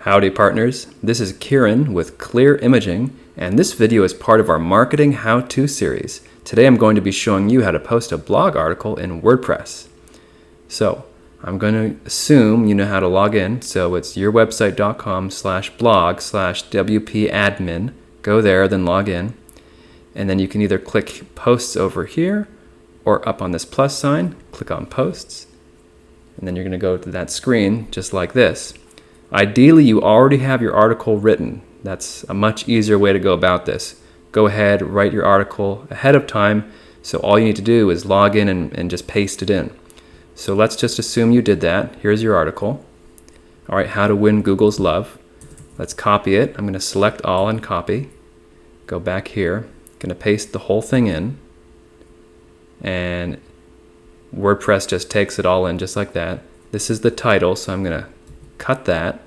Howdy partners, this is Kieran with Clear Imaging, and this video is part of our Marketing How-To series. Today I'm going to be showing you how to post a blog article in WordPress. So I'm going to assume you know how to log in, so it's yourwebsite.com/blog/wpadmin. Go there, then log in, and then you can either click Posts over here or up on this plus sign, click on Posts, and then you're going to go to that screen just like this. Ideally, you already have your article written. That's a much easier way to go about this. Go ahead, write your article ahead of time, so all you need to do is log in and just paste it in. So let's just assume you did that. Here's your article. All right, how to win Google's love. Let's copy it. I'm going to select all and copy. Go back here. I'm going to paste the whole thing in. And WordPress just takes it all in just like that. This is the title, so I'm going to cut that,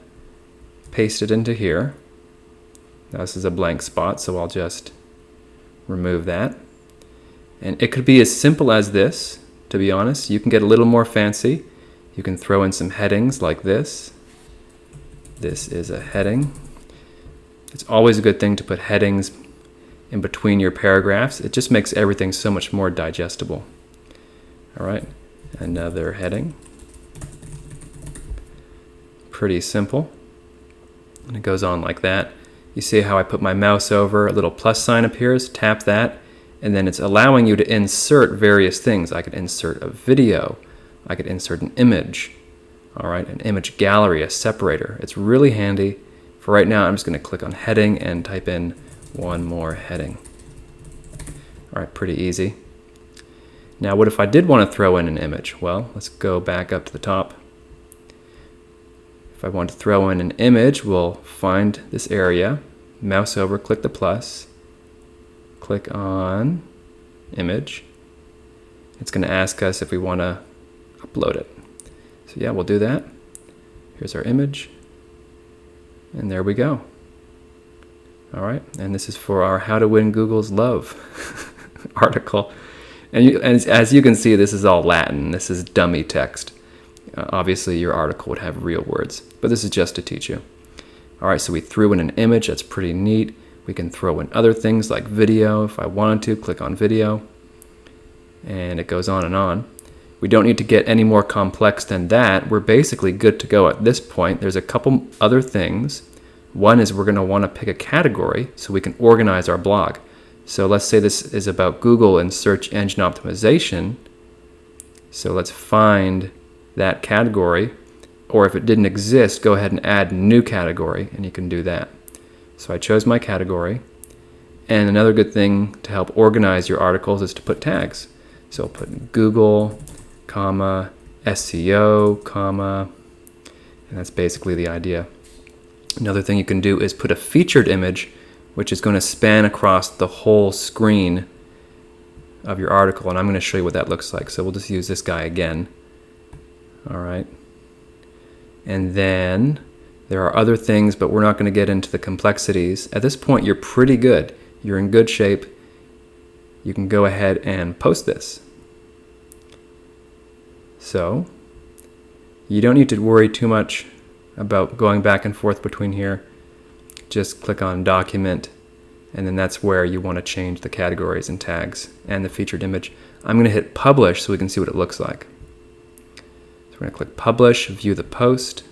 paste it into here. Now this is a blank spot, so I'll just remove that. And it could be as simple as this, to be honest. You can get a little more fancy. You can throw in some headings like this. This is a heading. It's always a good thing to put headings in between your paragraphs. It just makes everything so much more digestible. All right, another heading. Pretty simple, and it goes on like that. You see how I put my mouse over, a little plus sign appears, tap that, and then it's allowing you to insert various things. I could insert a video, I could insert an image, all right, an image gallery, a separator. It's really handy. For right now, I'm just going to click on heading and type in one more heading. All right, pretty easy. Now, what if I did want to throw in an image? Well, let's go back up to the top. If I want to throw in an image, we'll find this area, mouse over, click the plus, click on image. It's going to ask us if we want to upload it. So yeah, we'll do that. Here's our image, and there we go. All right, and this is for our How to Win Google's Love article. And as you can see, this is all Latin. This is dummy text. Obviously, your article would have real words, but this is just to teach you. All right, so we threw in an image. That's pretty neat. We can throw in other things like video. If I wanted to, click on video, and it goes on and on. We don't need to get any more complex than that. We're basically good to go at this point. There's a couple other things. One is we're going to want to pick a category so we can organize our blog. So let's say this is about Google and search engine optimization. So let's find that category, or if it didn't exist, go ahead and add new category, and you can do that. So I chose my category, and another good thing to help organize your articles is to put tags. So I'll put Google, comma, SEO, comma, and that's basically the idea. Another thing you can do is put a featured image, which is going to span across the whole screen of your article, and I'm going to show you what that looks like. So we'll just use this guy again. All right, and then there are other things, but we're not going to get into the complexities. At this point, you're pretty good. You're in good shape. You can go ahead and post this. So you don't need to worry too much about going back and forth between here. Just click on Document, and then that's where you want to change the categories and tags and the featured image. I'm going to hit Publish so we can see what it looks like. We're going to click Publish, view the post.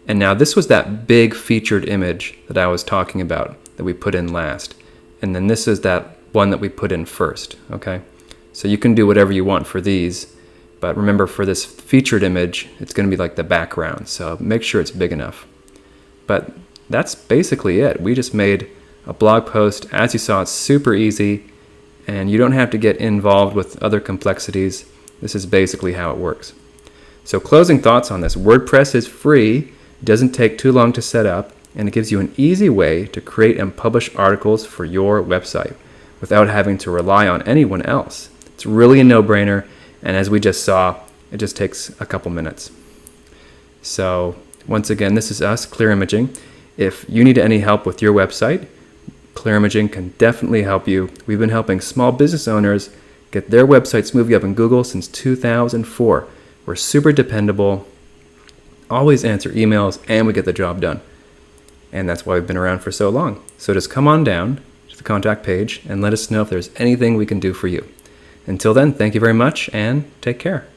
And now this was that big featured image that I was talking about that we put in last. And then this is that one that we put in first, okay? So you can do whatever you want for these, but remember for this featured image, it's going to be like the background, so make sure it's big enough. But that's basically it. We just made a blog post. As you saw, it's super easy, and you don't have to get involved with other complexities. This is basically how it works. So closing thoughts on this, WordPress is free, doesn't take too long to set up, and it gives you an easy way to create and publish articles for your website without having to rely on anyone else. It's really a no-brainer, and as we just saw, it just takes a couple minutes. So once again, this is us, Clear Imaging. If you need any help with your website, Clear Imaging can definitely help you. We've been helping small business owners get their websites moving up in Google since 2004. We're super dependable. always answer emails, and we get the job done. And that's why we've been around for so long. So just come on down to the contact page and let us know if there's anything we can do for you. Until then, thank you very much and take care.